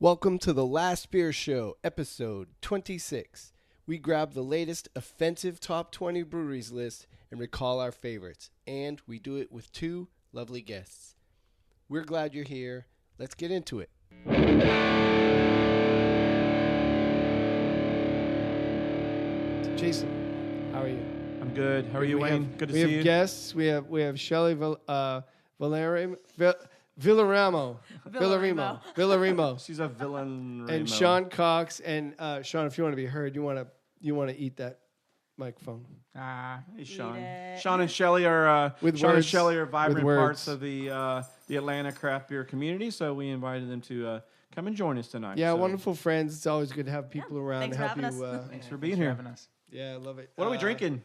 Welcome to the Last Beer Show, episode 26. We grab the latest offensive top 20 breweries list and recall our favorites, and we do it with two lovely guests. We're glad you're here. Let's get into it. Jason, how are you? I'm good. How are you, Wayne? Good to see you. We have guests. We have Shelly Villaramo. She's a villain. And Sean Cox. And Sean, if you want to be heard, you want to eat that microphone. Hey, Sean. Sean and Shelly are vibrant parts of the Atlanta craft beer community, so we invited them to come and join us tonight. Yeah, wonderful friends. It's always good to have people around Thanks to help for you. having us. Thanks for being here. Yeah, I love it. What are we drinking?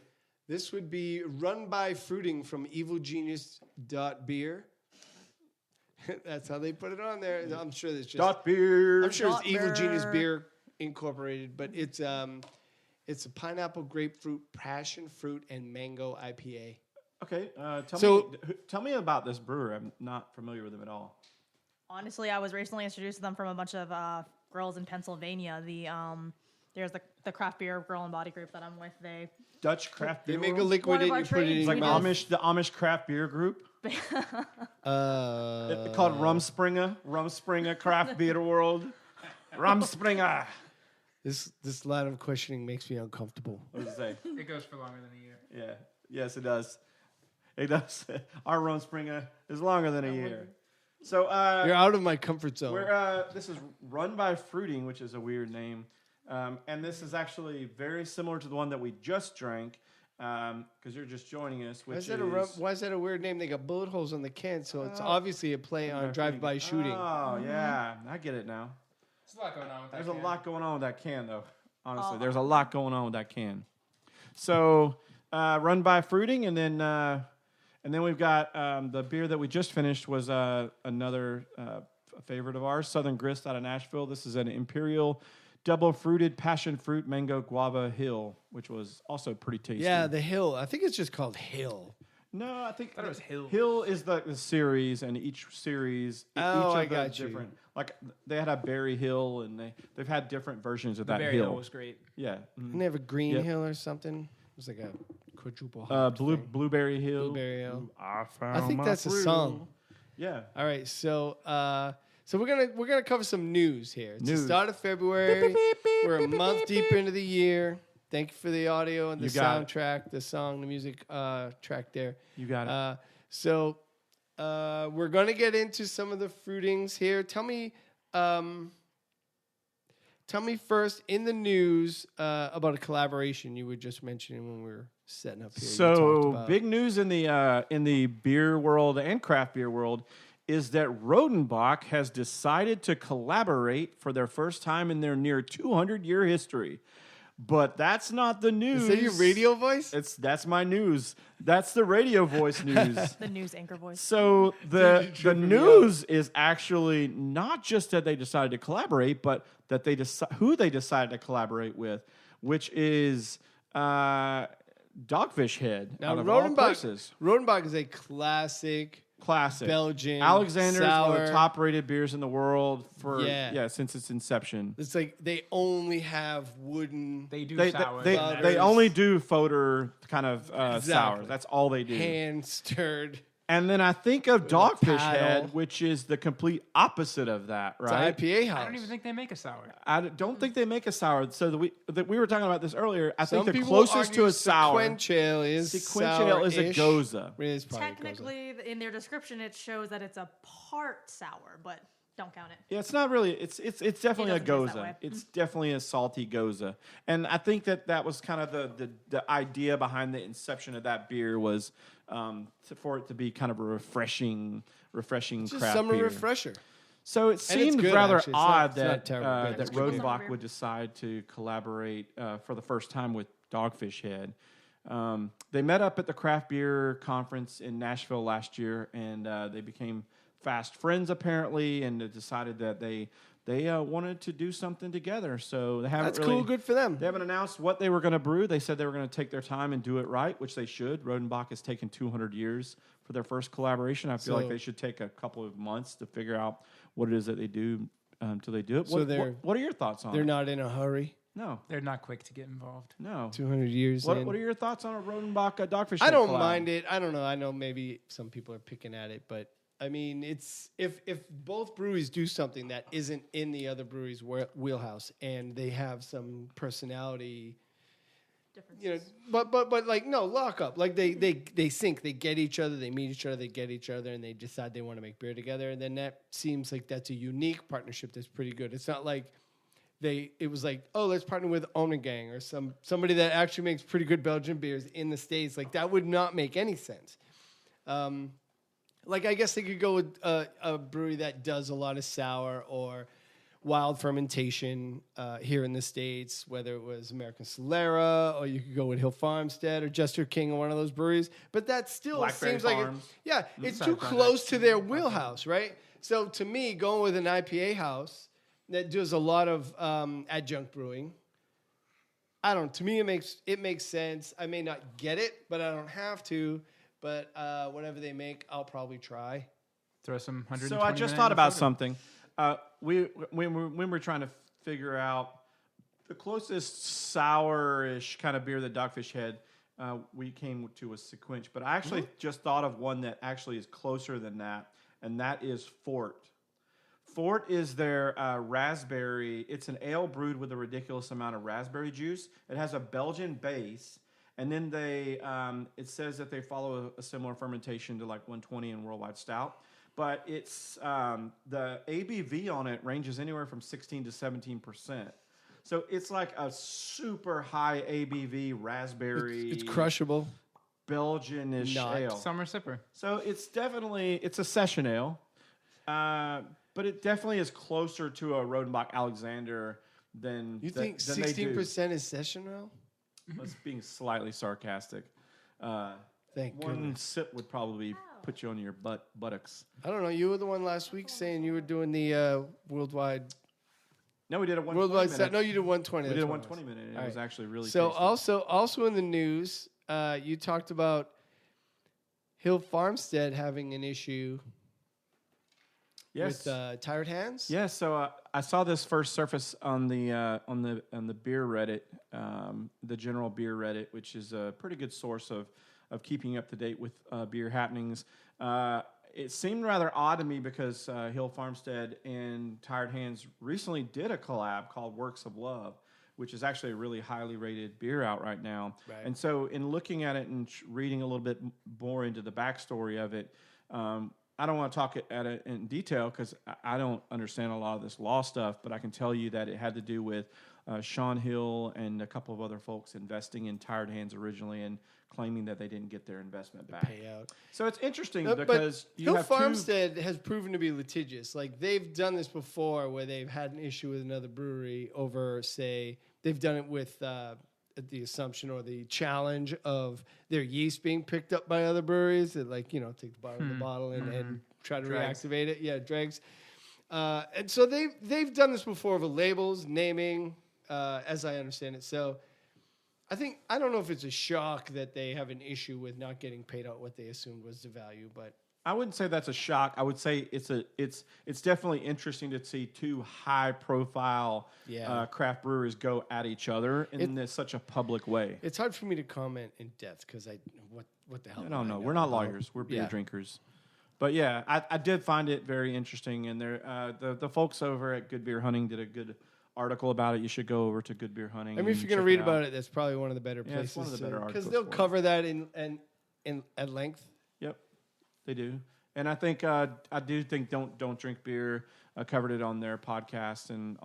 This would be Run by Fruiting from evilgenius.beer. That's how they put it on there. I'm sure it's just .beer. I'm sure it's Dot Evil beer. Genius Beer Incorporated, but it's a pineapple, grapefruit, passion fruit, and mango IPA. Okay, tell me about this brewer. I'm not familiar with them at all. Honestly, I was recently introduced to them from a bunch of girls in Pennsylvania. There's the craft beer girl and body group that I'm with. They Dutch craft beer. They make a world? liquid One of and our you put it in trades. your Like mouth. the Amish craft beer group. Called Rumspringa Craft Beer World. Rumspringa. This line of questioning makes me uncomfortable. What does it say? It goes for longer than a year. Yeah. Yes, it does. It does. Our Rumspringa is longer than a year. So You're out of my comfort zone. this is Run by Fruiting, which is a weird name. And this is actually very similar to the one that we just drank, because you're just joining us. Why is that a weird name? They got bullet holes on the can, so it's obviously a play on drive-by shooting. Oh, yeah. I get it now. There's a lot going on with that. There's a lot going on with that can, though. Honestly, Oh. there's a lot going on with that can. So, Run by Fruiting, and then we've got the beer that we just finished was another favorite of ours, Southern Grist out of Nashville. This is an Imperial double-fruited passion fruit mango guava Hill, which was also pretty tasty. Yeah, the Hill. I think it's just called Hill. No, I think thought it was Hill. Hill is the series, and each series, I each got you. different. Like they had a Berry Hill, and they've had different versions of The that Berry hill. Hill was great. Yeah, Didn't they have a Green Yep. Hill or something? It was like a quadruple hop thing. Blueberry Hill. Blueberry Hill. I found I think my that's a fruit. song. Yeah. All right, so we're gonna cover some news here. It's the News. start of February. We're a month deep into the year. Thank you for the audio and the You got it. soundtrack, the song, the music track there. You got it. So we're gonna get into some of the fruitings here. Tell me first in the news about a collaboration you were just mentioning when we were setting up here. You talked So about- big news in the beer world and craft beer world is that Rodenbach has decided to collaborate for their first time in their near 200-year history. But that's not the news. Is that your radio voice? That's my news. That's the radio voice news. the news anchor voice. So the news is actually not just that they decided to collaborate, but that they who they decided to collaborate with, which is Dogfish Head. Now out of all places. Rodenbach is a classic Belgian Alexander's sour. one of the top-rated beers in the world Yeah. since its inception. It's like they only have wooden They do They sours. they only do Foder kind of Exactly. sours. That's all they do. hand stirred. And then I think of Dogfish paddle. Head, which is the complete opposite of that, It's right? an IPA house. I don't even think they make a sour. I don't think they make a sour. So we were talking about this earlier. I Some think the people closest to argue a sour, sequential is sequential is a sour-ish. goza. It is probably goza. Technically, in their description, it shows that it's a part sour, but don't count it. Yeah, it's not really. It's definitely a doesn't taste that goza. way. It's definitely a salty goza. And I think that was kind of the idea behind the inception of that beer was for it to be kind of a refreshing Just craft summer beer. refresher. So it it's seemed good, rather actually. It's not- odd it's not that terrible. that It's good summer Rodenbach beer. would decide to collaborate for the first time with Dogfish Head. They met up at the craft beer conference in Nashville last year, and they became fast friends apparently, and they decided that they wanted to do something together. So they haven't That's really, cool. Good for them. They haven't announced what they were going to brew. They said they were going to take their time and do it right, which they should. Rodenbach has taken 200 years for their first collaboration. I feel like So- they should take a couple of months to figure out what it is that they do till they do it. So What are your thoughts on They're it? not in a hurry. No, They're not quick to get involved. no. 200 years in. What are your thoughts on a Rodenbach Dogfish I Head don't collab? mind it. I don't know. I know maybe some people are picking at it, but I mean, it's if both breweries do something that isn't in the other brewery's wheelhouse, and they have some personality, you know, but like no lock up. Like they sync. They get each other. They meet each other. They get each other, and they decide they want to make beer together. And then that seems like that's a unique partnership that's pretty good. It's not like it was like, oh, let's partner with Owner Gang or somebody that actually makes pretty good Belgian beers in the States. Like that would not make any sense. Like I guess they could go with a brewery that does a lot of sour or wild fermentation here in the States, whether it was American Solera or you could go with Hill Farmstead or Jester King or one of those breweries. But that still Blackberry seems like Farms. it's too close to their wheelhouse, right? So to me, going with an IPA house that does a lot of adjunct brewing, to me it makes sense. I may not get it, but I don't have to. But whatever they make, I'll probably try. Throw some 120. So I just thought about something. When we're trying to figure out the closest sourish kind of beer that Dogfish Head, we came to was Sequench. But I actually just thought of one that actually is closer than that, and that is Fort. Fort is their raspberry. It's an ale brewed with a ridiculous amount of raspberry juice. It has a Belgian base. And then it says that they follow a similar fermentation to like 120 and Worldwide Stout. But it's the ABV on it ranges anywhere from 16 to 17%. So it's like a super high ABV raspberry. It's crushable. Belgian-ish ale. Summer sipper. So it's a session ale. But it definitely is closer to a Rodenbach Alexander than You think than they do. 16% is session ale? That's being slightly sarcastic. Thank One goodness. sip would probably put you on your buttocks. I don't know. You were the one last week saying you were doing the worldwide. No, we did a 120 Worldwide minute. No, you did 120. We did a that's what it 120 minute, and All it was right. actually really So tasty. also in the news, you talked about Hill Farmstead having an issue Yes. with Tired Hands. Yeah, so I saw this first surface on the beer Reddit, the general beer Reddit, which is a pretty good source of keeping up to date with beer happenings. It seemed rather odd to me because Hill Farmstead and Tired Hands recently did a collab called Works of Love, which is actually a really highly rated beer out right now. Right. And so in looking at it and reading a little bit more into the backstory of it, I don't want to talk at it in detail because I don't understand a lot of this law stuff, but I can tell you that it had to do with Sean Hill and a couple of other folks investing in Tired Hands originally and claiming that they didn't get their investment back. Payout. So it's interesting But because you Hill have Farmstead has proven to be litigious. Like they've done this before, where they've had an issue with another brewery over, say, they've done it with the assumption or the challenge of their yeast being picked up by other breweries that, like, you know, take the bottom of the bottle and try to Dregs. reactivate it. Yeah, dregs. And so they've done this before with labels, naming, as I understand it. So I don't know if it's a shock that they have an issue with not getting paid out what they assumed was the value, but I wouldn't say that's a shock. I would say it's definitely interesting to see two high profile craft breweries go at each other in such a public way. it's hard for me to comment in depth because what the hell? I don't know. do We're not lawyers. We're beer Yeah. drinkers. But yeah, I did find it very interesting. And the folks over at Good Beer Hunting did a good article about it. You should go over to Good Beer Hunting. I mean, if you're going to read about it, that's probably one of the better Yeah, it's places. one of the better because articles they'll for it. cover that in at length. Yep, they do. And I think I do think Don't Drink Beer covered it on their podcast, and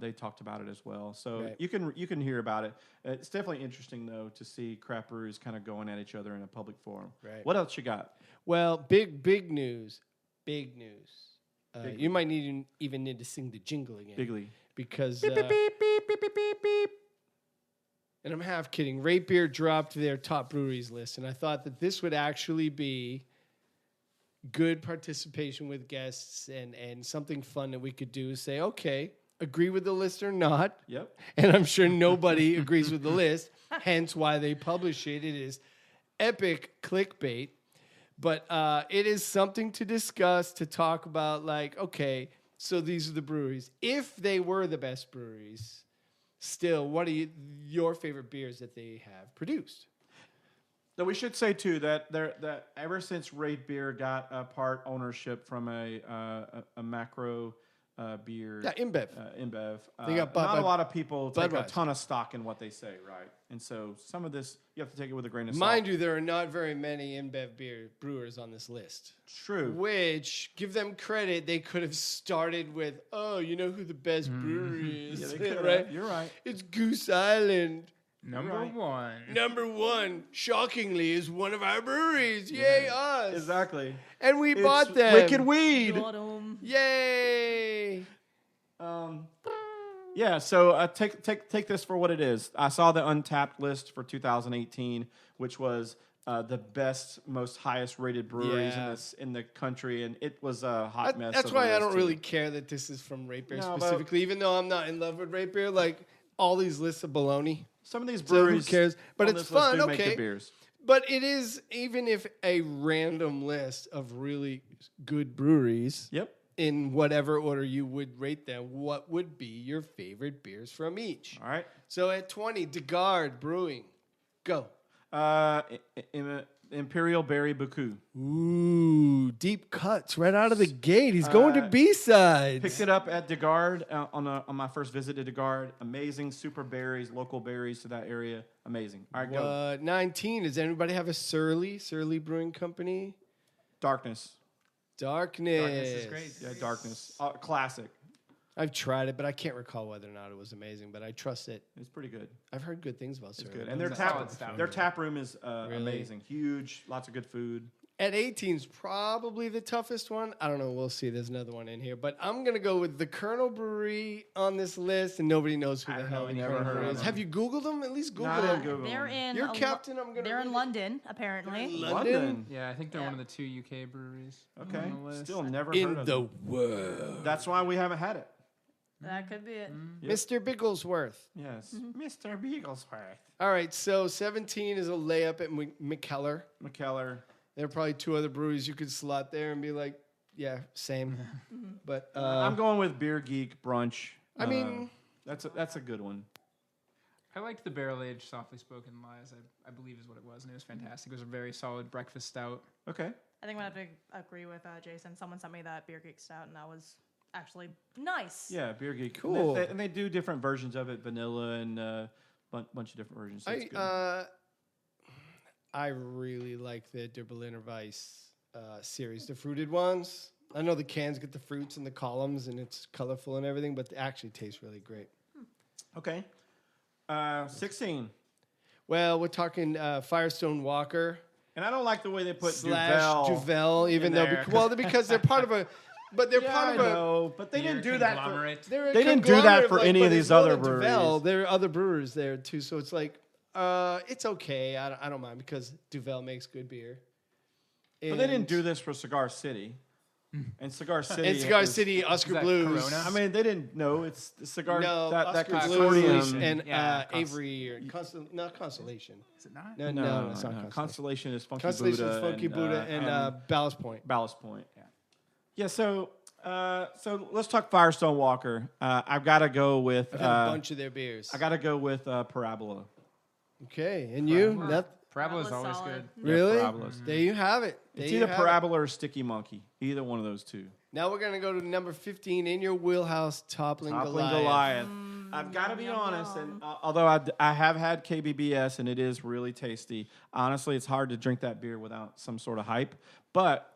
they talked about it as well. So Right. you can hear about it. It's definitely interesting though to see craft breweries kind of going at each other in a public forum. Right. What else you got? Well, big news. Big news. You might even need to sing the jingle again. Bigly. Because Beep, beep, beep, beep, beep, beep, beep, beep. and I'm half kidding. Rate Beer dropped their top breweries list, and I thought that this would actually be good participation with guests and something fun that we could do. Say, okay, agree with the list or not. Yep. And I'm sure nobody agrees with the list, hence why they publish it. It is epic clickbait, but it is something to discuss, to talk about, like, okay, So these are the breweries. If they were the best breweries, still, what are your favorite beers that they have produced? Now, we should say too that ever since Raid Beer got a part ownership from a macro beer, Yeah, InBev. InBev, They got bought not by a lot of people take a Budweiser. ton of stock in what they say, right? And so some of this you have to take it with a grain of salt. Mind you, there are not very many InBev beer brewers on this list. True. Which, give them credit, they could have started with, oh, you know who the best brewery is, Yeah, they could have. right? You're right. It's Goose Island. Number one. Number one, shockingly, is one of our breweries. Yay, us. Exactly. And we bought It's them. Wicked Weed. Got 'em. Yay. Yeah, so take this for what it is. I saw the Untapped list for 2018, which was the best, most highest rated breweries Yeah. in the country, and it was a hot mess. That's of why a I list, don't too. really care that this is from Rape Beer No, but- specifically, even though I'm not in love with Rape Beer. Like, all these lists of baloney. Some of these So who breweries, cares? But on it's this list fun, do make okay. good beers. But it is, even if a random list of really good breweries, Yep. in whatever order you would rate them, what would be your favorite beers from each? All right. So at 20, DeGard Brewing. Go. Imperial Berry Buku. Ooh, deep cuts right out of the gate. He's going to B-sides. Picked it up at DeGard on my first visit to DeGard. Amazing, super berries, local berries to that area. Amazing. All right, go. 19, does anybody have a Surly Brewing Company? Darkness. Darkness. Darkness is great. Yeah, Darkness. Classic. I've tried it, but I can't recall whether or not it was amazing, but I trust it. It's pretty good. I've heard good things about It's Surly. good. And their It's a solid stout. tap room is Really? amazing. Huge. Lots of good food. At 18 is probably the toughest one. I don't know. We'll see. There's another one in here. But I'm going to go with the Colonel Brewery on this list, and nobody knows who I the don't hell know the any Colonel heard of Brewery is. them. Have you Googled them? At least Google No, I them. didn't Google They're them. in. You're captain, I'm gonna They're in read it. London, apparently. London? Yeah, I think they're Yeah. one of the 2 UK breweries. Okay. on the list. Still never In heard of the them. world. That's why we haven't had it. That could be it. Yep. Mr. Bigglesworth. Yes. Mr. Beaglesworth. All right, so 17 is a layup at McKellar. McKellar. There are probably two other breweries you could slot there and be like, yeah, same. But I'm going with Beer Geek Brunch. I mean, That's a good one. I liked the barrel aged softly spoken lies. I believe is what it was, and it was fantastic. It was a very solid breakfast stout. Okay. I think I'm gonna have to agree with Jason. Someone sent me that Beer Geek Stout, and that was actually nice. Yeah, Beer Geek. Cool. And they do different versions of it, vanilla and bunch of different versions. So it's good. I really like the Der Berliner Weiss series, the fruited ones. I know the cans get the fruits and the columns, and it's colorful and everything, but they actually taste really great. Okay. 16. Well, we're talking Firestone Walker And I don't like the way they put / Duvel, even in though there, because they're part of a, but they're Yeah, part I of a. know, but they didn't do that for. Conglomerate. They're a They didn't do that conglomerate for of, any but of it's these more other than Duvel. breweries. There are other brewers there too, so it's like, it's okay. I don't mind because Duvel makes good beer. But they didn't do this for Cigar City. And Cigar City. And Cigar is- City, Is Oscar that Blues. Corona? I mean, they didn't know it's the cigar. No, that Oscar consortium. Blues and Yeah, Avery or not Constellation. Is it not? No, it's not Constellation. Constellation is Funky Constellation Buddha. is Funky Buddha and Ballast Point. Ballast Point. Yeah. So let's talk Firestone Walker. I've got to go with. I've had a bunch of their beers. I got to go with Parabola. Okay, and you? Parabola is That was always solid. good. Really? Parabolas. There you have it. It's either Parabola or Sticky Monkey. Either one of those two. Now we're gonna go to number 15 in your wheelhouse, Toppling Goliath. Goliath. I've got to be honest, and although I have had KBBS and it is really tasty, honestly, it's hard to drink that beer without some sort of hype. But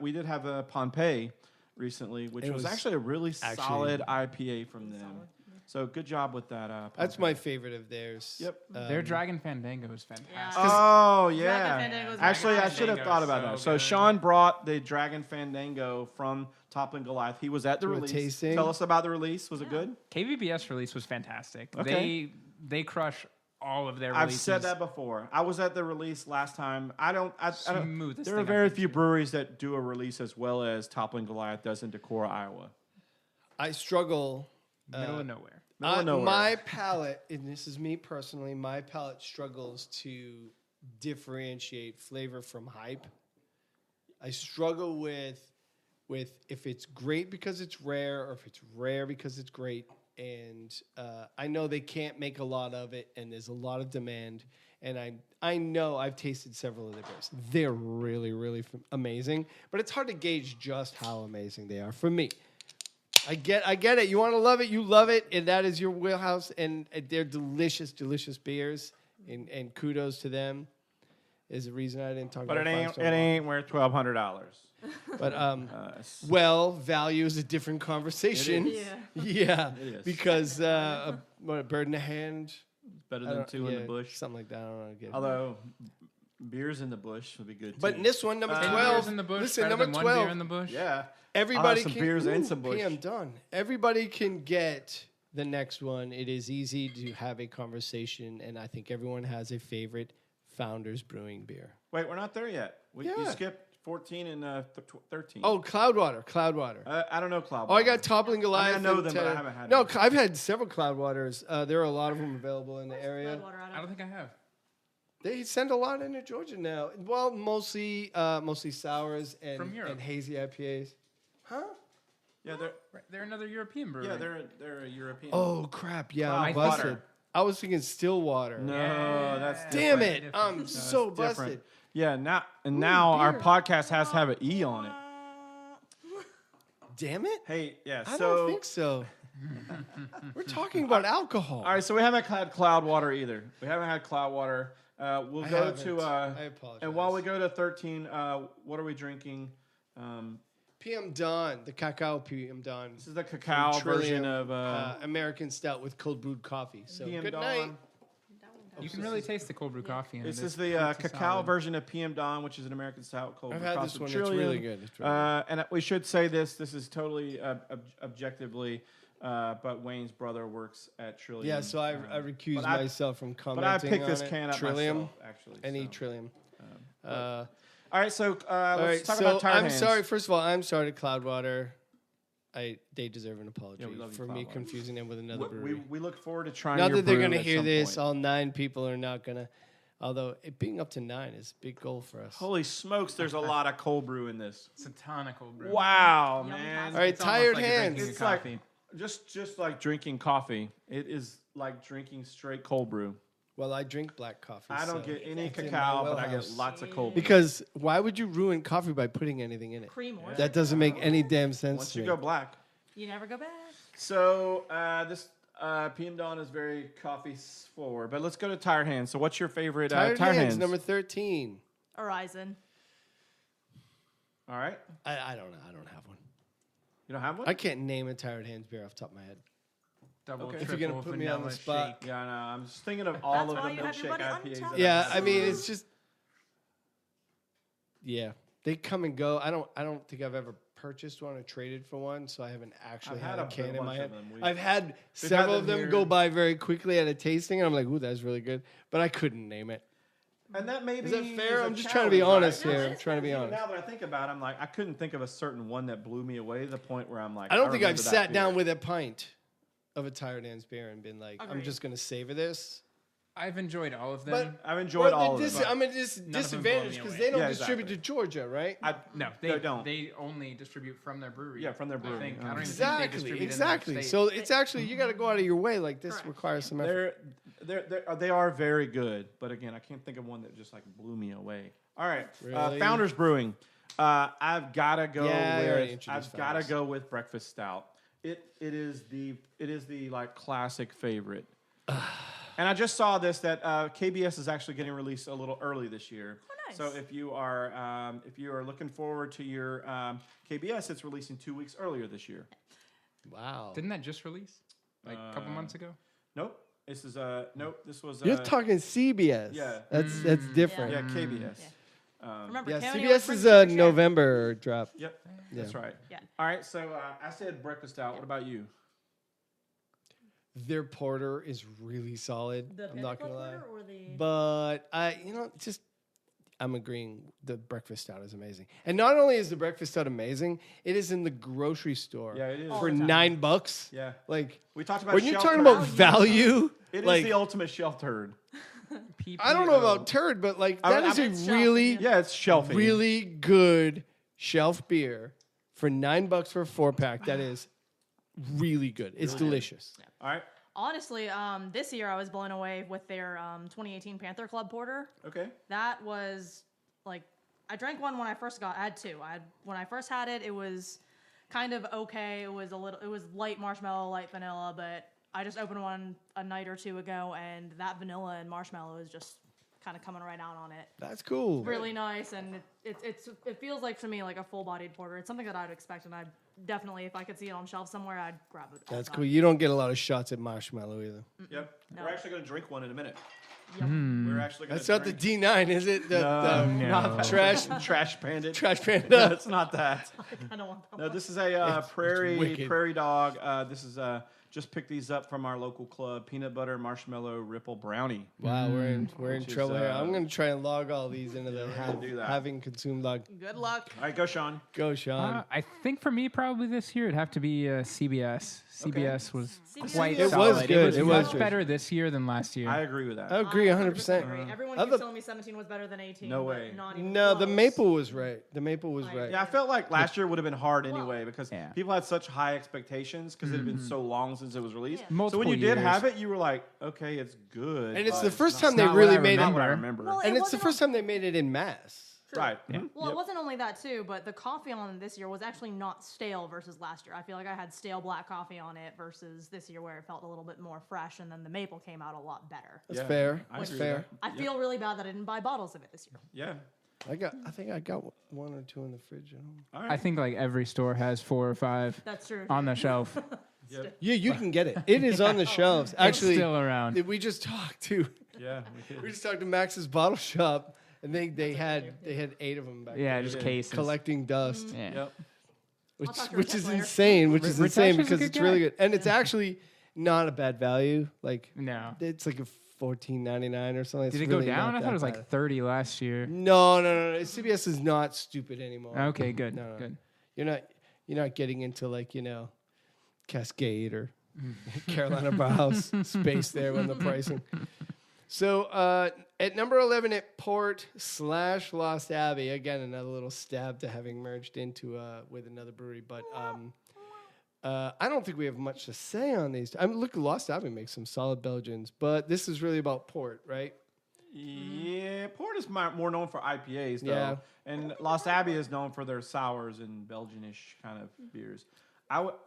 we did have a Pompeii recently, which It was was actually a really actually solid IPA from them. So good job with that. That's Pompeii. my favorite of theirs. Yep. Their Dragon Fandango is fantastic. Oh Dragon yeah. Fandango's Actually, I Dragon should have Fandango thought is about so that. So good. Sean brought the Dragon Fandango from Toppling Goliath. He was at the To a release. tasting? Tell us about the release. Was it good? KBBS release was fantastic. Okay. They crush all of their I've releases. said that before. I was at the release last time. I don't. Smoothest There are thing very I've been few to. breweries that do a release as well as Toppling Goliath does in Decorah, Iowa. I struggle. Middle of nowhere. Middle of nowhere. My palate, and this is me personally, my palate struggles to differentiate flavor from hype. I struggle with with if it's great because it's rare or if it's rare because it's great. And I know they can't make a lot of it, and there's a lot of demand. And I know I've tasted several of their beers. They're really, really amazing. But it's hard to gauge just how amazing they are for me. I get it. You want to love it, you love it, and that is your wheelhouse. And they're delicious, delicious beers. And kudos to them. Is the reason I didn't talk But about it ain't worth $1,200. But well, value is a different conversation. Yeah. Yeah, It is. because a bird in the hand, Better than two in the bush. something like that. I don't know. Get it. Although beers in the bush would be good too. But in this one, number 10 12. beers in the bush. Listen, better number than 1 12. beer in the bush. yeah, Everybody some can beers and some bush. I'm done. Everybody can get the next one. It is easy to have a conversation, and I think everyone has a favorite Founders Brewing beer. Wait, we're not there yet. You Yeah. skipped 14 and 13. Oh, Cloudwater. I don't know Cloud. Oh, I got Toppling Goliath. I know and them, but I haven't had No, them. I've had several Cloudwaters. There are a lot of them available in the area. Bloodwater out I of- don't think I have. They send a lot into Georgia now. Well, mostly sours From and Europe. hazy IPAs. Huh? Yeah, They're another European brewery. they're a European. Oh crap! Yeah, I'm Cloudwater. busted. I was thinking Stillwater. no, Yeah. that's Damn different. it! I'm That's so different. busted. Yeah, now our beer. podcast has to have an E on it. Damn it! Hey, yeah. I So don't think so. We're talking about alcohol. all right, so we haven't had Cloudwater either. We haven't had Cloudwater. We'll I go haven't. to. I apologize. And while we go to 13, what are we drinking? PM Dawn, the cacao PM Dawn. This is the cacao version of American Stout with cold brewed coffee. So PM good Dawn. night. You can really taste the cold brew coffee in it. This is It's the pretty cacao solid. version of PM Dawn, which is an American stout cold I've brew had coffee this with one. It's Trillium. really good. It's really good. And we should say this. This is totally objectively, but Wayne's brother works at Trillium. Yeah, so I recuse but I- myself from But commenting I picked on this it. can up Trillium. myself, actually. Any so. Trillium. All right, so All let's right, talk so about Tired I'm Hands. sorry. First of all, I'm sorry to Cloudwater. They deserve an apology Yeah, we love you, for me Cloudwater. confusing them with another We, brewery. we look forward to trying Not your that they're brew going to at hear some this. point. All 9 people are not going to. Although it being up to 9 is a big goal for us. Holy smokes, there's a lot of cold brew in this. It's a ton of cold brew. Wow, Yummy man. pasta. All right, It's almost Tired like you're Hands. drinking a It's like coffee. just like drinking coffee. It is like drinking straight cold brew. Well, I drink black coffee. I don't so get any it's in my cacao, but I get wheelhouse. lots of cold brew. Because why would you ruin coffee by putting anything in it? Cream or That doesn't make any damn sense Once to you me. go black. You never go back. So this PM Dawn is very coffee forward. But let's go to Tired Hands. So what's your favorite Tired Tired Hands, Hands? number 13. Horizon. All right. I don't know. I don't have one. You don't have one? I can't name a Tired Hands beer off the top of my head. Double, Okay. If you're triple, gonna put me on the vanilla spot. shake. Yeah, no. I'm just thinking of all That's of why the you have your milkshake buddy on IPAs. top. that Yeah, I've I mean, had. it's just. Yeah, they come and go. I don't think I've ever purchased one or traded for one, so I haven't actually I've had had a a can in bunch my of head. them. I've had had several of them them here. go by very quickly at a tasting, and I'm like, "Ooh, that's really good," but I couldn't name it. And that maybe Is that fair? a I'm just trying to be challenge, honest right? here. No, I'm it's trying to be Even honest. now that I think about it, I'm like, I couldn't think of a certain one that blew me away to the point where I'm like, I don't think I've remember that sat down beer. with a pint of a Tired Hands beer and been like, "I'm Agreed. just going to savor this." I've enjoyed all of them. But I've enjoyed Well, all the of them. I'm at none of them disadvantage blow me because away. they don't Yeah, distribute exactly. to Georgia, right? No, they don't. They only distribute from their brewery. Yeah, from their brewery. I think. I Oh. don't even Exactly, think they distribute exactly. In their state. So it's actually you got to go out of your way. Like this Correct. requires some effort. They are very good, but again, I can't think of one that just like blew me away. All right, Really? Founders Brewing. I've got to go Yeah, you already with. introduced I've got to Founders. go with Breakfast Stout. It is the like classic favorite. And I just saw this that KBS is actually getting released a little early this year. Oh, nice. So if you are looking forward to your KBS, it's releasing 2 weeks earlier this year. Wow. Didn't that just release like a couple months ago? Nope. This is This was. You're talking CBS. yeah. That's different. Yeah, KBS. Remember, Yeah, County CBS always is brings a you a share. November drop. Yep, Yeah. that's right. Yeah. All right, so I said breakfast out. What about you? Their porter is really solid. The I'm not gonna Pinnacle lie. Porter or the But I'm agreeing. The breakfast stout is amazing, and not only is the breakfast stout amazing, it is in the grocery store. Yeah, it is. All for the time. $9. Yeah, Like we talked about. when you're shelf talking turd. about value, it like is the ultimate shelf turd. I don't know PPO. about turd, but like I that mean, is it's a shelf, really, yeah. Yeah, it's shelfy. really good shelf beer for $9 for a 4-pack. That is really good. It's delicious. Yeah. All right. Honestly, this year I was blown away with their 2018 Panther Club Porter. Okay. That was like, I drank one when I first I had two. When I first had it, it was kind of okay. It was light marshmallow, light vanilla, but I just opened one a night or two ago, and that vanilla and marshmallow is just kind of coming right out on it. That's cool. It's really nice, and it feels like to me like a full-bodied porter. It's something that I'd expect, and I definitely, if I could see it on shelf somewhere, I'd grab it. That's cool. You don't get a lot of shots at Marshmallow either. Yep. No. We're actually going to drink one in a minute. Yep. We're actually going to That's not the D9, is it? not that. Trash Bandit. Trash Panda. No, it's not that. I don't want that No, one. this is a wicked. prairie dog. This is just picked these up from our local club. Peanut butter marshmallow ripple brownie. Wow, we're in Which is, trouble here. I'm going to try and log all these into the we're gonna do that. having consumed log. Good luck. All right, go, Sean. Go, Sean. I think for me, probably this year, it'd have to be CBS. CBS was CBS quite It was solid. good. It It was was much good. better this year than last year. I agree with that. I agree 100%. Agree. Everyone Other- keeps telling me 17 was better than 18. No but way. Not even No, the close. maple was right. The maple was I right. Yeah, I felt like last year would have been hard anyway because Yeah. people had such high expectations because it had been so long since it was released. Yeah. So Multiple when you did years. have it, you were like, okay, it's good. And it's but the first not- time they not what really I made not it. what I remember. remember. Well, And it it's the wasn't first time they made it in mass. Right. Yeah. Mhm. Well, Yep. it wasn't only that too, but the coffee on this year was actually not stale versus last year. I feel like I had stale black coffee on it versus this year where it felt a little bit more fresh, and then the maple came out a lot better. That's Yeah, fair. I That's agree with fair. that. I feel really bad that I didn't buy bottles of it this year. Yeah. I think I got one or two in the fridge at home. All I right. think like every store has 4 or 5 That's true. on the shelf. Yep. Yeah, you can get it. It is on the shelves. It's Actually, still around. we just talked to Yeah. we just talked to Max's bottle shop, and they had 8 of them back Yeah, there just Yeah. cases. collecting dust, Yeah. Yep. which talk to which Rich is later. insane. Which is Rich insane Ash is a because good it's really guy. good, and it's actually not a bad value. Like No. it's like a $14.99 or something. It's Did it really go down? not I thought that it was like bad. 30 last year. No. CBS is not stupid anymore. Okay, good. No. Good. You're not getting into like Cascade or Carolina Browhouse space there when the pricing. So at number 11 at Port / Lost Abbey, again another little stab to having merged into with another brewery, but I don't think we have much to say on these. I mean, look, Lost Abbey makes some solid Belgians, but this is really about Port, right? Yeah, Port is more known for IPAs, though. Yeah. And Lost Abbey is known for their sours and Belgianish kind of beers.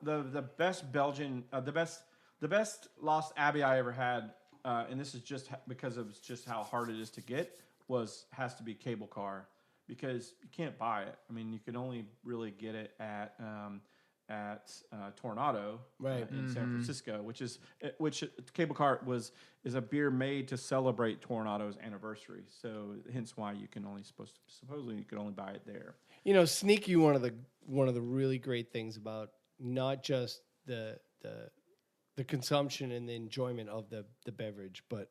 The best Belgian, the best Lost Abbey I ever had, and this is just because of just how hard it is to get, has to be Cable Car, because you can't buy it. I mean, you can only really get it at Tornado, Right. in San Francisco, which Cable Car is a beer made to celebrate Tornado's anniversary. So hence why you can only supposedly you can only buy it there. Sneaky, one of the really great things about not just the consumption and the enjoyment of the beverage, but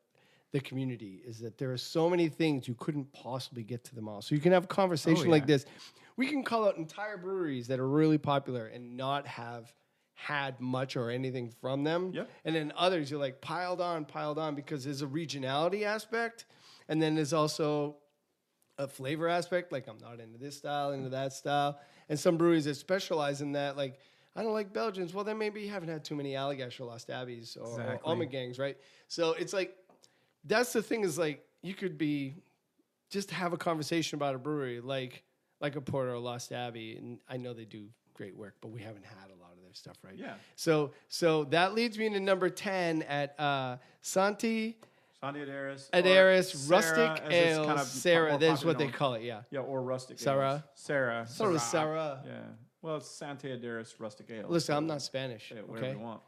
the community, is that there are so many things you couldn't possibly get to them all. So you can have a conversation like this. We can call out entire breweries that are really popular and not have had much or anything from them. Yep. And then others you're like piled on because there's a regionality aspect, and then there's also a flavor aspect. Like, I'm not into this style, into that style. And some breweries that specialize in that, like, I don't like Belgians. Well, then maybe you haven't had too many Allagash or Lost Abbeys or Ommegangs, right? So it's like, that's the thing, is like, you could just have a conversation about a brewery like a Porter or Lost Abbey. And I know they do great work, but we haven't had a lot of their stuff, right? Yeah. So that leads me into number 10 at Santi Adaris, Adaris or Rustic Sarah, as it's Ale. kind of Sarah, more that's what popularly they known. call it, yeah. Yeah, or rustic. Sarah? ales. Sarah. I thought it was Sarah. Yeah. Well, it's Santa Adaris Rustic Ale. Listen, so I'm not Spanish, say it whatever okay? you want.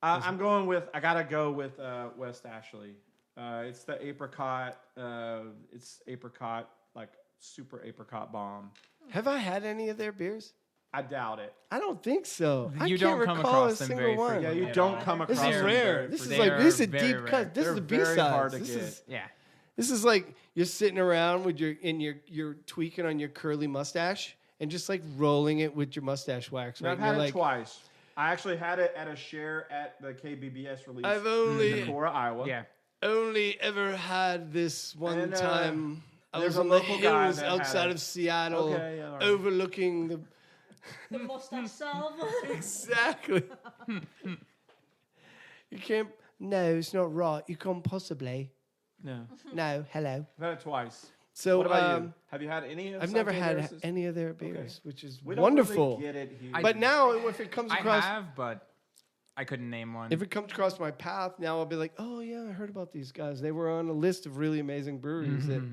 I gotta go with West Ashley. It's the apricot. It's apricot, like super apricot bomb. Have I had any of their beers? I doubt it. I don't think so. I You can't don't come recall across a them single very one. Yeah, frequently. you at don't all. come across This is them rare. very This is They like are this is a very deep rare. cut. This They're is the very B-sides. hard to This get. is Yeah. this is like you're sitting around with you're tweaking on your curly mustache and just like rolling it with your mustache wax. Right? I've And had you're it like, twice. I actually had it at a share at the KBBS release I've in only Decorah, Iowa. Yeah. only ever had this one And, time. I there's was a on the local guy hills that had outside it. of Seattle, Okay, yeah, all right. overlooking The mustache salve. Exactly. You can't. No, it's not right. You can't possibly. No. No, hello. I've had it twice. So, What about you? Have you had any of I've never Sake had Harris's? any of their beers, which is We don't wonderful. really get it here. But now, if it comes I across, have, but I couldn't name one. if it comes across my path, now I'll be like, oh yeah, I heard about these guys. They were on a list of really amazing breweries that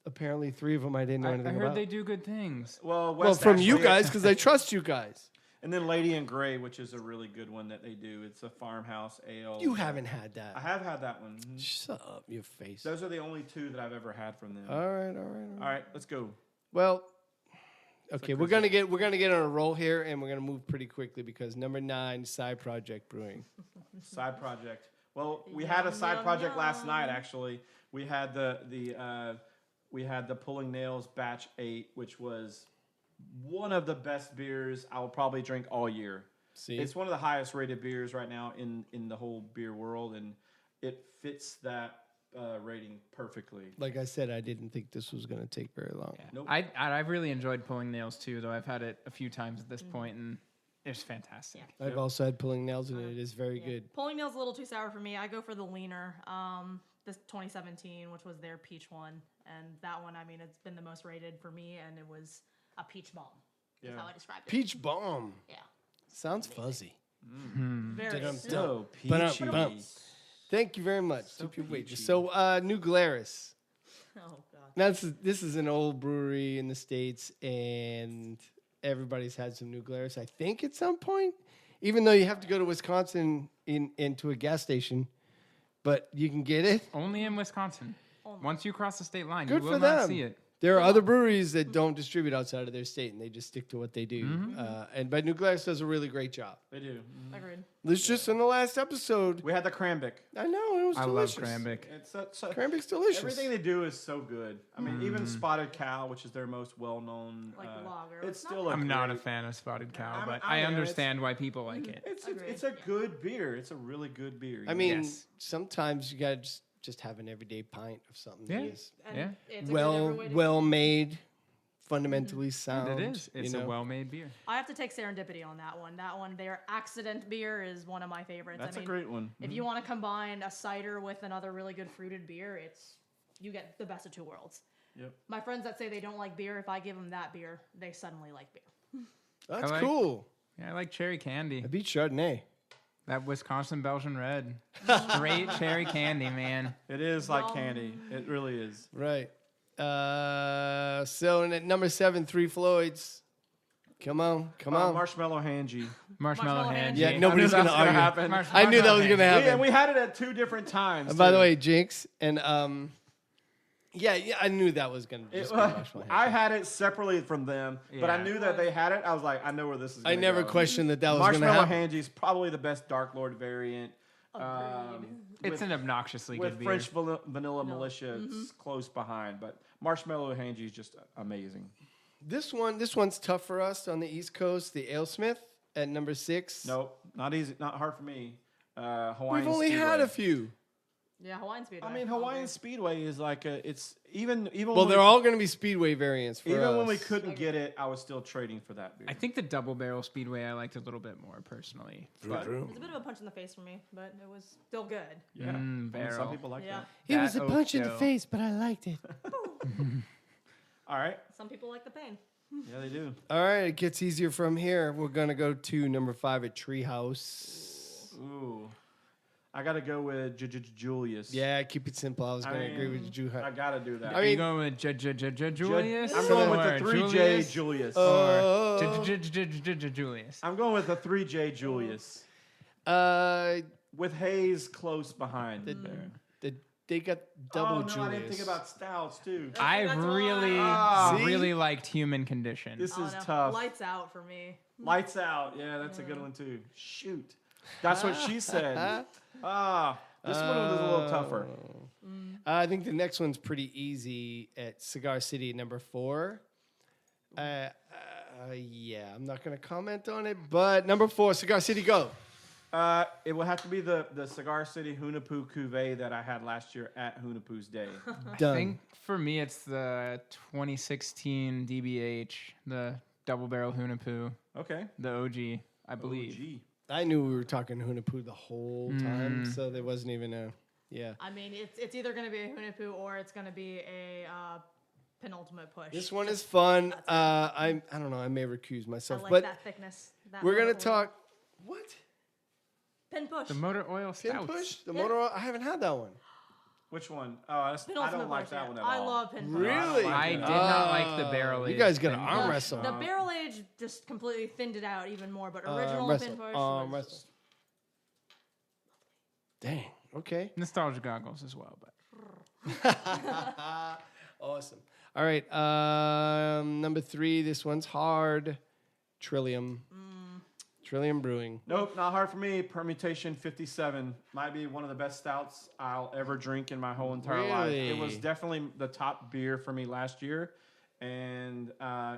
apparently 3 of them I didn't know I anything heard about. they do good things. well, Well, West from you Ashley- guys, because I trust you guys. And then Lady in Grey, which is a really good one that they do. It's a farmhouse ale. You haven't had that. I have had that one. Mhm. Shut up, your face. Those are the only 2 that I've ever had from them. All right. All right, let's go. Well, okay, like we're gonna get on a roll here, and we're gonna move pretty quickly because number 9, Side Project Brewing. Side project. Well, we had a side Yum, project last yum. night. Actually, we had the Pulling Nails Batch 8, which was one of the best beers I will probably drink all year. See, It's one of the highest rated beers right now in the whole beer world, and it fits that rating perfectly. like I said, I didn't think this was gonna take very long. Nope. I've really enjoyed Pulling Nails too, though I've had it a few times at this point, and it's fantastic. I've also had Pulling Nails, and it is very good. Pulling Nail's a little too sour for me. I go for the leaner. This 2017, which was their peach one, and that one, I mean, it's been the most rated for me, and it was a peach bomb. That's Yeah. how I described it. Peach Bomb Yeah. sounds fuzzy. Very Dum-dum. good. So peachy. Ba-dum-bum. Thank you very much. So Super waitress. peachy. So, New Glarus. Oh god. This is an old brewery in the States, and everybody's had some New Glarus, I think, at some point. Even though you have to go to Wisconsin into a gas station, but you can get it. Only in Wisconsin. Once you cross the state line, Good you for will not them. see it. There are other breweries that don't distribute outside of their state, and they just stick to what they do. But New Glarus does a really great job. They do. Agreed. This just in the last episode. We had the Cranbic. I know it was I delicious. love Cranbic. It's so, Cranbic's delicious. everything they do is so good. I mean, even Spotted Cow, which is their most well-known, Like lager. It's It's not still. I'm not a great- fan of Spotted Cow, I'm- but I'm I there. understand why people like it. It's a good beer. It's a really good beer. I mean, Yes. sometimes you gotta just have an everyday pint of something Yeah. that is And Yeah. it's a good every way to- well made, fundamentally sound. And it is. It's you a know? well-made beer. I have to take serendipity on that one. That one, their accident beer is one of my favorites. That's I mean, a great one. If you want to combine a cider with another really good fruited beer, you get the best of 2 worlds. Yep. My friends that say they don't like beer, if I give them that beer, they suddenly like beer. That's I like- cool. Yeah, I like cherry candy. I beat Chardonnay. That Wisconsin Belgian Red. Straight cherry candy, man. It is like candy. It really is. Right. So at number 7, 3 Floyds. Come on. Marshmallow Hangy. Marshmallow Marshmallow hand. Yeah, Hangy. nobody's I knew gonna that was argue. happen. I knew that was gonna happen. And we had it at 2 different times. By the too. way, Jinx and yeah, I knew that was gonna just be Marshmallow I Hangy. had it separately from them, but I Yeah. knew that they had it. I was like, I know where this is. I Gonna never go. questioned that was gonna Marshmallow happen. Hangy is probably the best Dark Lord variant. It's an obnoxiously with good beer. French vanilla militia. It's close behind, but Marshmallow Hangy is just amazing. This one's tough for us on the East Coast. The AleSmith at number 6. Nope, not easy, not hard for me. Hawaiian. We've only had Speedway. a few. Yeah, Hawaiian Speedway. I mean, Hawaiian Speedway is like it's even Well, when they're we, all going to be Speedway variants for even us. when we couldn't get it, I was still trading for that beer. I think the Double Barrel Speedway I liked a little bit more personally. But- It was a bit of a punch in the face for me, but it was still good. yeah, I mean, barrel. some people like Yeah. that. It was a That punch in oak the dough. face, but I liked it. All right, Some people like the pain. yeah, they do. All right, it gets easier from here. We're going to go to number 5 at Treehouse. Ooh, I got to go with Julius. Yeah, keep it simple. I was I going to agree mean, with you. I got to do that. I Are mean- you going with Julius? I'm going with the or 3J Julius. Oh. Or Julius. I'm going with the 3J Julius Uh, with Hayes close behind there. they got double oh, no, Julius. I didn't think about stouts too. I That's really, why. See? really liked Human Condition. This Oh, is no. tough. Lights out for me. Lights out. Yeah, that's a good one too. Shoot. That's what she said. This one was a little tougher. I think the next one's pretty easy at Cigar City, number 4. Yeah, I'm not going to comment on it, but number 4, Cigar City, go. It will have to be the Cigar City Hunapoo Cuvée that I had last year at Hunapoo's Day. I Done. think for me it's the 2016 DBH, the double barrel Hunapoo, Okay. the OG, I believe. OG. I knew we were talking Hunapoo the whole time, so there wasn't even a I mean, it's either going to be a Hunapoo or it's going to be a penultimate push. This one is fun. I don't know. I may recuse I myself, like but that thickness. That we're gonna motor oil. talk. What? Pin push. The motor oil Pin stouts. push? The Yeah. motor oil? I haven't had that one. Which one? Oh, I Penultimate don't like push, that yeah. one at I all. love pin push. Really? I did not like the barrel You aged guys got to pin arm push. wrestle. The barrel age just completely thinned it out even more, but original wrestle. pin push Arm was wrestle. Dang. Okay. Nostalgia goggles as well, but Awesome. All right. Number 3. This one's hard. Trillium. Trillium Brewing. Nope, not hard for me. Permutation 57 might be one of the best stouts I'll ever drink in my whole entire life. It was Really? definitely the top beer for me last year, and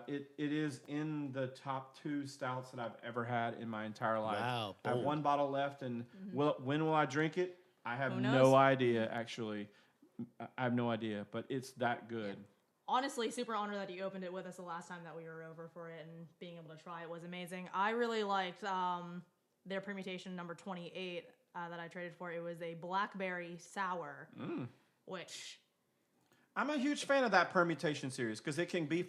it is in the top 2 stouts that I've ever had in my entire life. Wow, I have boom. 1 bottle left, and when will I drink it? I have Who no knows? idea, actually. I have no idea, but it's that good. honestly super honored that you opened it with us the last time that we were over for it, and being able to try it was amazing. I really liked their permutation number 28 that I traded for. It was a blackberry sour, which I'm a huge fan of that permutation series because it can be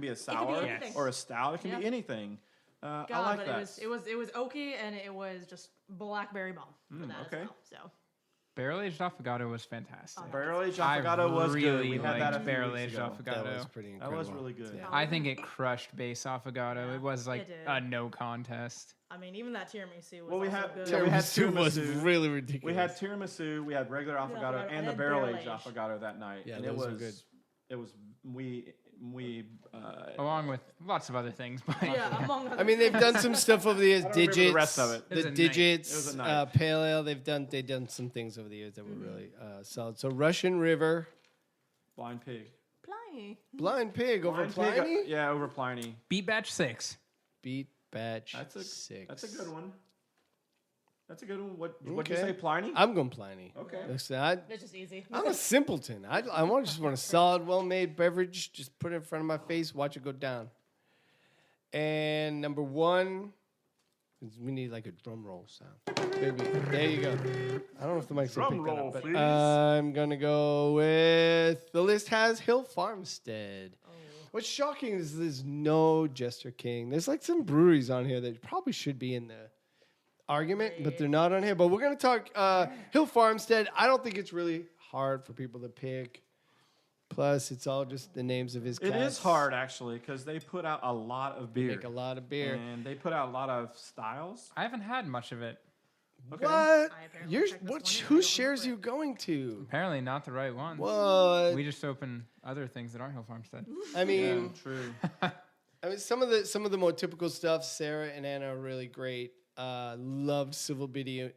a sour anything. or a stout. It can Yeah. be anything. I God, like but that. it was oaky, and it was just blackberry bomb for that okay. as well. So barrel aged affogato was fantastic. Barrel aged I affogato was good. really We had that a liked few barrel weeks aged ago. affogato. That was pretty That incredible. was really good. Yeah. I think it crushed base affogato. Yeah, It was like it did. a no contest. I mean, even that tiramisu was Well, we also had- good. yeah, we had Tiramisu was tiramisu. really ridiculous. We had tiramisu, we had regular affogato, affogato, and the and barrel aged barrel-aged. affogato that night. Yeah, and those it were was good. It was we Along with lots of other things. But Yeah, among other I mean, they've done some stuff over the years. I don't remember Digits, the rest of it. It was the a night. digits, It was a night. pale ale. They've done some things over the years that were really solid. So Russian River, blind pig. Pliny. Blind Pig over Blind Pig, Pliny. yeah, over Pliny. beat batch 6. Beat Batch That's a 6. That's a good one. That's a good one. What'd you Okay. say, Pliny? I'm going Pliny. Okay. Listen, It's just easy. I'm a simpleton. I just want a solid, well-made beverage. Just put it in front of my face, watch it go down. And number 1, we need like a drum roll sound. Maybe. There you go. I don't know if the mic's gonna Drum pick that roll, up, but please. I'm gonna go with the list has Hill Farmstead. What's shocking is there's no Jester King. There's like some breweries on here that probably should be in the argument, but they're not on here. But we're gonna talk Hill Farmstead. I don't think it's really hard for people to pick. Plus, it's all just the names of his It cats. is hard actually because they put out a lot of beer. Make a lot of beer. And they put out a lot of styles. I haven't had much of it. Okay. What? apparently You're checked this what? one and I Who don't shares remember you going to? Apparently not the right one. What? We just open other things that aren't Hill Farmstead. I mean, True. I mean, some of the more typical stuff. Sarah and Anna are really great. Loved Civil Biddy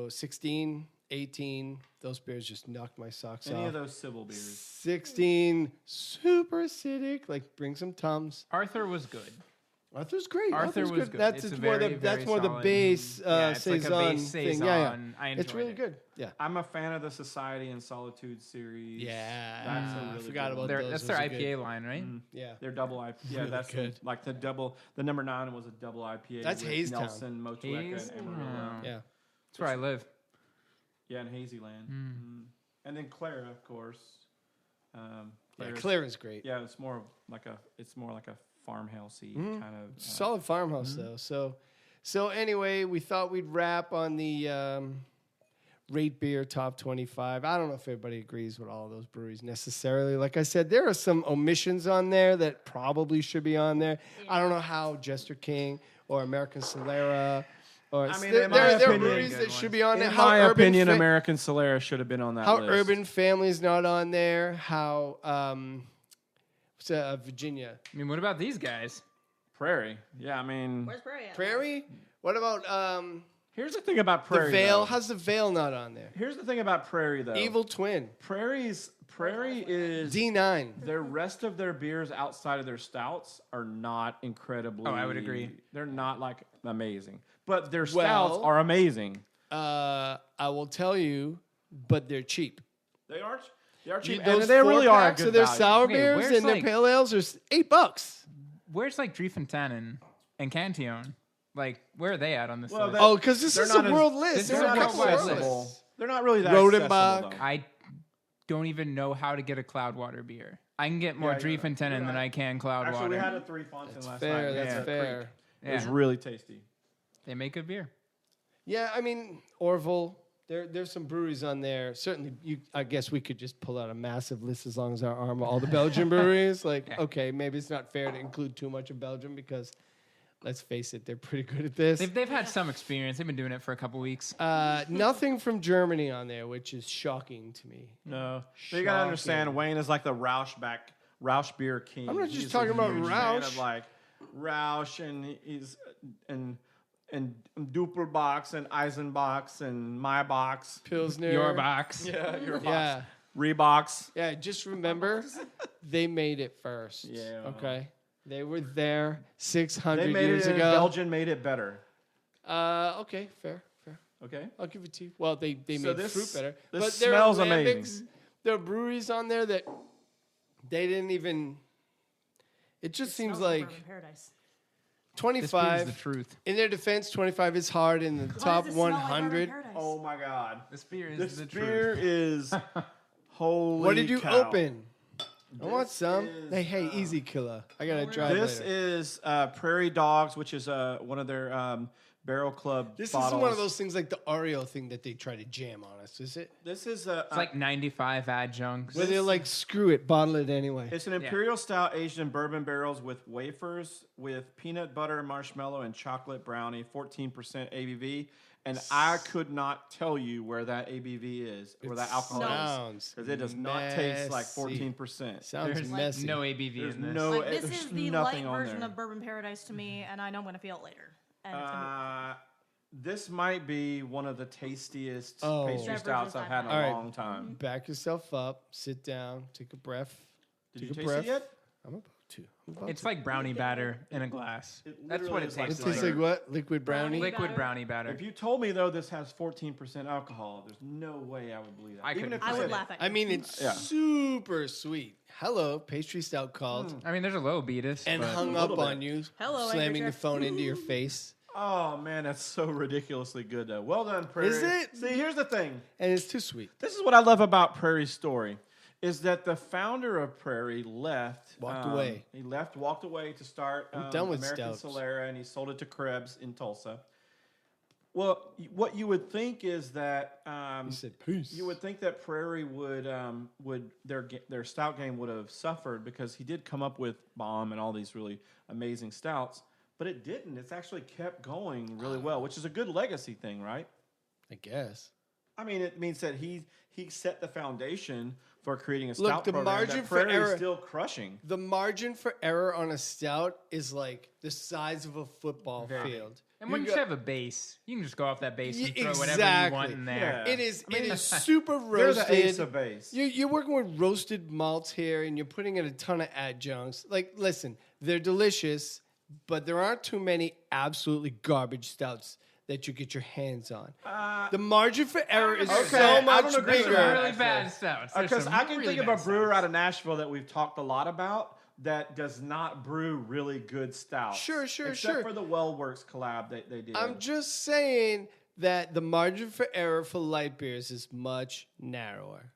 16, 18. Those beers just knocked my socks Any off. of those Sybil beers. 16, super acidic. Like, bring some Tums. Arthur was good. Arthur's great. Arthur Arthur's was good. That's It's a more very, the that's very more the solid- base Yeah, it's like a saison base thing. Yeah, saison. I It's enjoyed really it. good. Yeah. I'm a fan of the Society and Solitude series. Yeah. That's a I really forgot good about one. those. That's Those their are IPA good. line, right? Yeah. They're double IPA. Yeah, Really that's good. like the double. The number 9 was a double IPA. That's with Hayes Town. Nelson, Motueka, Hayes and Amarillo. Town. Yeah. That's where I live. Yeah, in Hazyland. And then Clara, of course. Yeah, Clara's- Clara's great. Yeah, it's more like a farmhousey Mm-hmm. kind of. Solid farmhouse though. So anyway, we thought we'd wrap on the rate beer top 25. I don't know if everybody agrees with all of those breweries necessarily. Like I said, there are some omissions on there that probably should be on there. I don't know how Jester King or American Solera or I mean, there in my are opinion- breweries Good that ones. should be on there. In How my Urban opinion, Fa- American Solera should have been on that how list. Urban Family's not on there. How Virginia I mean, what about these guys? Prairie. Yeah, I mean, Where's Prairie at? Prairie. What about here's the thing about Prairie. the Veil? though. How's the Veil not on there? Here's the thing about Prairie, though. Evil Twin. Prairie is D9. the rest of their beers outside of their stouts are not incredibly. Oh, I would agree. They're not like amazing, but their Well- stouts are amazing. I will tell you, but they're cheap. They are. They are cheap, Those and they really are a four-packs good of their value. sour Okay, beers where's and their like- pale ales are $8. where's like Driefontein and Cantillon? Like, where are they at on this Well, list? Oh, because this They're is a not world as- list. they're There's a not couple world accessible. lists. They're not really that Rodenbach. accessible, though. I don't even know how to get a Cloudwater beer. I can get more Yeah, you're Driefontein right. than I can Cloudwater. Actually, we had a 3 Fontaine last Fair. night. That's Yeah. fair. It was Yeah. really tasty. They make good beer. Yeah, I mean Orville. There's some breweries on there. Certainly, I guess we could just pull out a massive list as long as our arm all the Belgian breweries. Like, Yeah. okay, maybe it's not fair to include too much of Belgium because, let's face it, they're pretty good at this. They've had some experience. They've been doing it for a couple weeks. Nothing from Germany on there, which is shocking to me. No. But you got to understand, Shocking. Wayne is like the Rausch beer king. I'm not just He's talking a about huge fan Rausch. of like Rausch and Doppelbox and Eisenbachs and Maybachs. Pilsner. Your box. Yeah, your Yeah. Reeboks. Yeah, just remember, they made it first. Yeah. Okay? They were there 600 They made years it, and ago. Belgian made it better. Okay, fair. Okay. I'll give it to you. Well, they So made this- fruit better. this But there smells are amazing. lambics, there are breweries on there that they didn't even. It just seems like Paradise. This beer is 25. the truth. In their defense, 25 is hard in the top 100. Oh my God. This beer is This the beer truth. is holy. What did you cow. open? I want some. is, Hey, easy killer. I gotta try This later. is Prairie Dogs, which is one of their Barrel Club This bottles. isn't one of those things like the Oreo thing that they try to jam on us, is it? This is It's like 95 adjuncts. Where they're like, screw it, bottle it anyway. It's an Imperial Stout aged in bourbon barrels with wafers, with peanut butter, marshmallow, and chocolate brownie, 14% ABV. And I could not tell you where that ABV is, where that alcohol is. Sounds Because it does not taste like messy. 14%. Sounds There's messy. no ABV There's in this. no, Like, this there's is the nothing light on version there. of Bourbon Paradise to me, and I know I'm going to feel it later. And it's gonna This might be one of the tastiest Oh. pastry Beverages stouts I've had in a All right. long time. Back yourself up, sit down, take a breath. Did Take you a taste breath. it yet? I'm about to. It's like brownie batter in a glass. It That's what literally it is like tastes It like. tastes like what? Liquid brownie? Brownie. Liquid batter. brownie batter. If you told me though this has 14% alcohol, there's no way I would believe that. I Even couldn't if you I said would it. laugh at you. I mean, it's Yeah. super sweet. Hello, pastry stout called, I mean, there's a low beatus. and but hung A up little on you, Hello, slamming Angry your Jeff. phone into your face. Oh man, that's so ridiculously good though. Well done, Prairie. Is it? See, here's the thing. And it's too sweet. This is what I love about Prairie's story, is that the founder of Prairie left. Walked away. He walked away to start I'm done with American stouts. Solera, and he sold it to Krebs in Tulsa. Well, what you would think is that He said, peace. you would think that Prairie would their stout game would have suffered because he did come up with Bomb and all these really amazing stouts, but it didn't. It's actually kept going really well, which is a good legacy thing, right? I guess. I mean, it means that he set the foundation for creating a Look, stout the program margin that for Prairie is error- still crushing. The margin for error on a stout is like the size of a football field. and when You you got- have a base, you can just go off that base and Yeah, throw whatever you exactly. want in there. Yeah. It is super They're the ace roasted. of base. You're working with roasted malts here, and you're putting in a ton of adjuncts. Like, listen, they're delicious, but there aren't too many absolutely garbage stouts that you get your hands on. The margin for error is Okay, so I much don't agree with There's some that. bigger. really bad stouts. There's Because some I can really think of bad a brewer stouts. out of Nashville that we've talked a lot about that does not brew really good stouts. Sure. Except for the Wellworks collab that they did. I'm just saying that the margin for error for light beers is much narrower.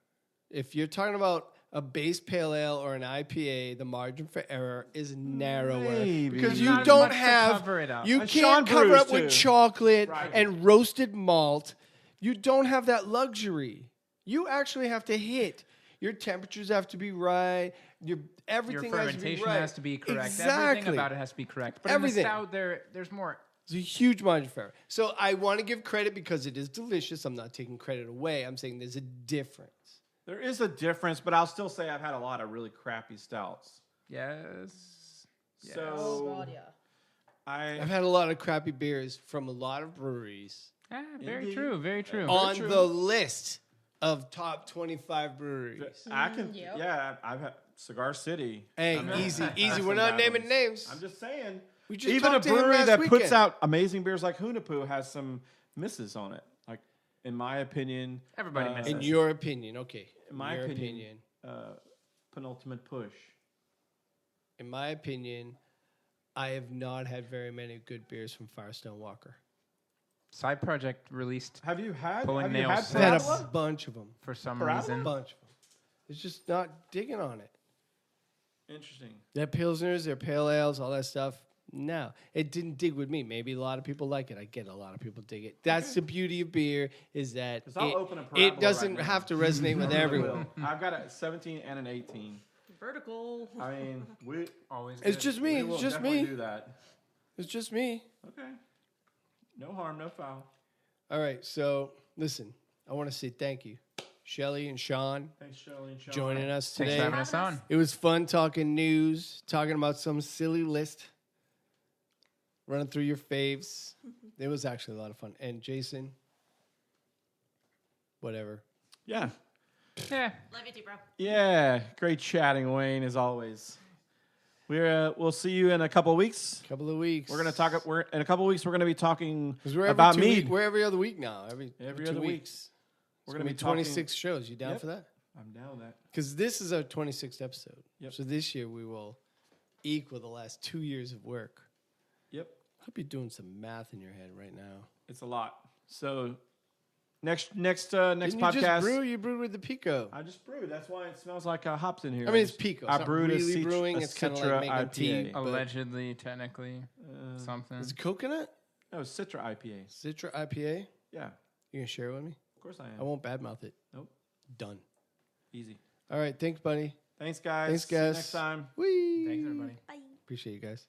If you're talking about a base pale ale or an IPA, the margin for error is narrower Maybe. because There's you not as don't much to have cover it up. you And can't Sean cover brews, up with too. chocolate Right. and roasted malt. You don't have that luxury. You actually have to hit. Your temperatures have to be right. Your Everything has to be fermentation right. has to be correct. Exactly. Everything about it has to be correct. But Everything. in the stout, there's more. It's a huge margin for error. So I want to give credit because it is delicious. I'm not taking credit away. I'm saying there's a difference. There is a difference, but I'll still say I've had a lot of really crappy stouts. Yes. So Oh, God, yeah. I've had a lot of crappy beers from a lot of breweries Ah, very Indeed. true. Very true. on true. the list of top 25 breweries. I can, Yep. yeah, I've had Cigar City. Hey, I mean, easy. some We're not bad naming ones. names. I'm just saying. We just Even a talked to him brewery last that puts weekend. out amazing beers like Hunapu has some misses on it. Like, in my opinion, Everybody misses. In your opinion, okay. in my your opinion, penultimate push. In my opinion, I have not had very many good beers from Firestone Walker. Side project released Have you had? Pulling have you nails. had I've had a Parabola? bunch of them. for some Parabola? reason. Bunch of them. It's just not digging on it. Interesting. Their Pilsners, their Pale Ales, all that stuff. No, it didn't dig with me. Maybe a lot of people like it. I get a lot of people dig it. That's the beauty of beer is that 'Cause I'll open a Parabola it doesn't right now. have to resonate with everyone. I've got a 17 and an 18. Vertical. I mean, we Always It's good. just me. we will It's just definitely me. do that. It's just me. Okay. No harm, no foul. All right. So listen, I want to say thank you, Shelly and Sean, Thanks, Shirley and Sean. joining us Thanks today. for having us on. It was fun talking news, talking about some silly list, running through your faves. It was actually a lot of fun. And Jason, whatever. Yeah. Yeah. Love you too, bro. Yeah. Great chatting, Wayne, as always. We'll see you in a couple of weeks. Couple of weeks. We're gonna talk. In a couple of weeks, we're gonna be talking 'Cause we're about every mead. we're every other week now. Every 2 other week. weeks. We're We're gonna gonna be be 26 shows. You down Yep. for that? I'm down with that. Because this is our 26th episode. Yep. So this year we will equal the last 2 years of work. Yep. I hope you're doing some math in your head right now. It's a lot. So next Didn't you podcast. just brew? You brewed with the Pico. I just brewed. That's why it smells like hops in here. I mean, it's Pico. It's I not brewed really a brewing. A It's kinda like Citra making IPA. tea. But- Allegedly, technically, something. Is it coconut? No, Citra IPA. Citra IPA? Yeah, You gonna share it with me? of course I am. I won't badmouth it. Nope. Done. Easy. All right. Thanks, buddy. Thanks, guys. Thanks, See you guys. next time. Whee! Thanks, everybody. Appreciate you guys.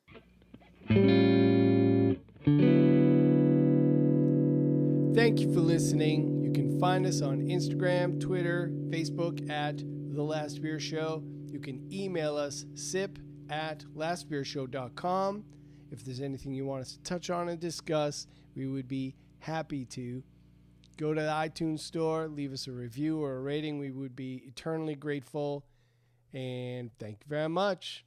Thank you for listening. You can find us on Instagram, Twitter, Facebook at The Last Beer Show. You can email us sip@lastbeershow.com. If there's anything you want us to touch on and discuss, we would be happy to. Go to the iTunes store, leave us a review or a rating. We would be eternally grateful. And thank you very much.